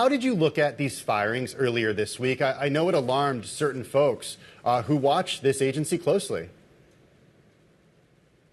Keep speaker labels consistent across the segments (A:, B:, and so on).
A: How did you look at these firings earlier this week? I know it alarmed certain folks who watch this agency closely.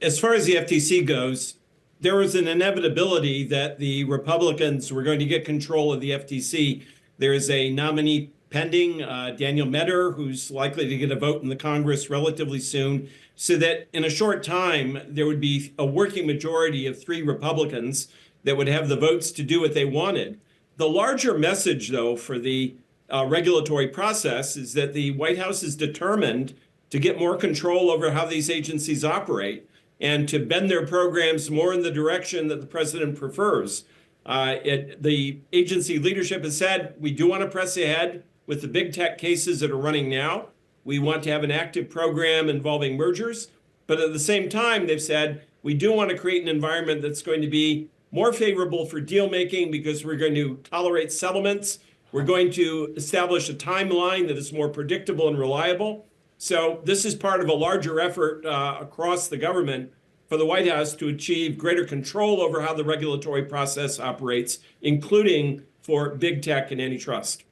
B: As far as the FTC goes, there was an inevitability that the Republicans were going to get control of the FTC. There is a nominee pending, Daniel Metter, who's likely to get a vote in the Congress relatively soon, so that in a short time, there would be a working majority of 3 Republicans that would have the votes to do what they wanted. The larger message, though, for the regulatory process is that the White House is determined to get more control over how these agencies operate and to bend their programs more in the direction that the president prefers. The agency leadership has said, we do want to press ahead with the big tech cases that are running now. We want to have an active program involving mergers. But at the same time, they've said, we do want to create an environment that's going to be more favorable for deal making because we're going to tolerate settlements. We're going to establish a timeline that is more predictable and reliable. So this is part of a larger effort across the government for the White House to achieve greater control over how the regulatory process operates, including for big tech and antitrust.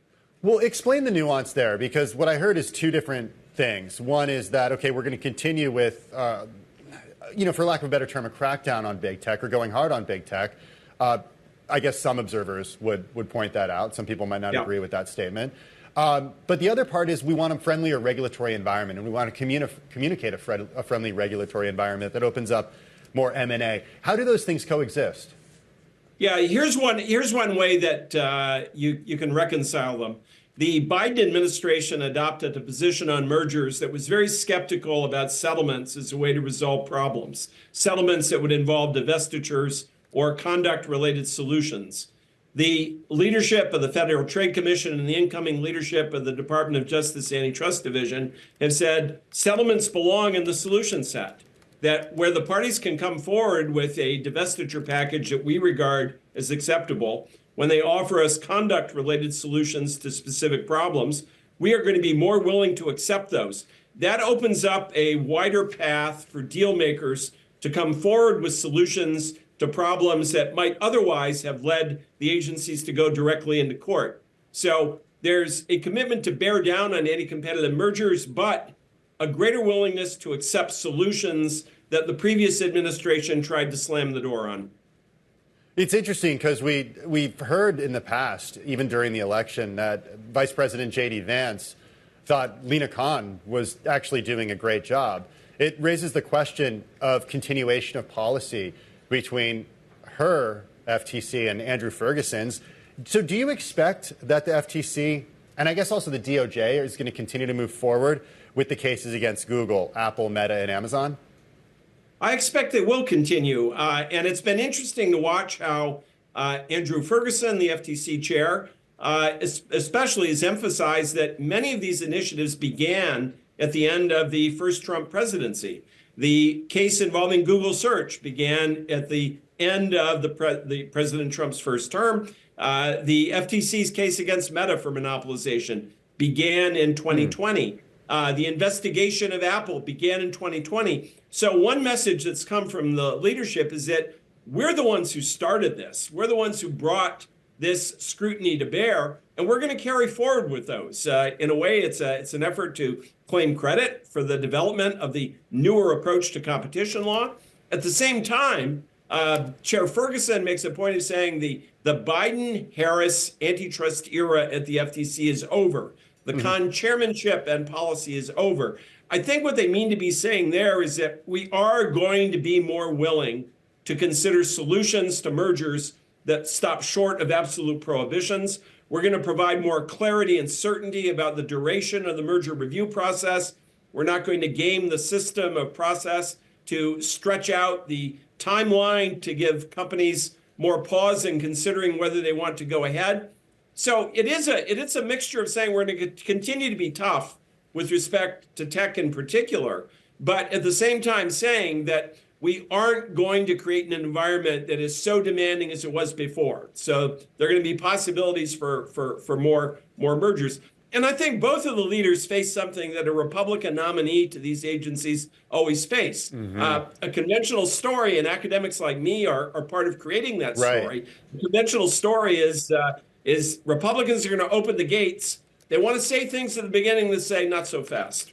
A: Well, explain the nuance there, because what I heard is 2 different things. One is that, okay, we're going to continue with, for lack of a better term, a crackdown on big tech or going hard on big tech. I guess some observers would point that out. Some people might not agree with that statement. But the other part is we want a friendlier regulatory environment, and we want to communicate a friendly regulatory environment that opens up more M&A. How do those things coexist?
B: Yeah, here's one way that you can reconcile them. The Biden administration adopted a position on mergers that was very skeptical about settlements as a way to resolve problems. Settlements that would involve divestitures or conduct-related solutions. The leadership of the Federal Trade Commission and the incoming leadership of the Department of Justice Antitrust Division have said settlements belong in the solution set, that where the parties can come forward with a divestiture package that we regard as acceptable, when they offer us conduct-related solutions to specific problems, we are going to be more willing to accept those. That opens up a wider path for deal makers to come forward with solutions to problems that might otherwise have led the agencies to go directly into court. So there's a commitment to bear down on anti-competitive mergers, but a greater willingness to accept solutions that the previous administration tried to slam the door on.
A: It's interesting because we've heard in the past, even during the election, that Vice President J.D. Vance thought Lina Khan was actually doing a great job. It raises the question of continuation of policy between her FTC and Andrew Ferguson's. So do you expect that the FTC, and I guess also the DOJ, is going to continue to move forward with the cases against Google, Apple, Meta, and Amazon?
B: I expect it will continue. And it's been interesting to watch how Andrew Ferguson, the FTC chair, especially has emphasized that many of these initiatives began at the end of the first Trump presidency. The case involving Google search began at the end of the President Trump's first term. The FTC's case against Meta for monopolization began in 2020. The investigation of Apple began in 2020. So one message that's come from the leadership is that we're the ones who started this. We're the ones who brought this scrutiny to bear, and we're going to carry forward with those. In a way, it's an effort to claim credit for the development of the newer approach to competition law. At the same time, Chair Ferguson makes a point of saying the Biden-Harris antitrust era at the FTC is over. The Khan chairmanship and policy is over. I think what they mean to be saying there is that we are going to be more willing to consider solutions to mergers that stop short of absolute prohibitions. We're going to provide more clarity and certainty about the duration of the merger review process. We're not going to game the system of process to stretch out the timeline to give companies more pause in considering whether they want to go ahead. So it is a mixture of saying we're going to continue to be tough with respect to tech in particular, but at the same time saying that we aren't going to create an environment that is so demanding as it was before. So there are going to be possibilities for more mergers. And I think both of the leaders face something that a Republican nominee to these agencies always face. A conventional story, and academics like me are part of creating that story. Right. The conventional story is is Republicans are going to open the gates. They want to say things at the beginning that say not so fast.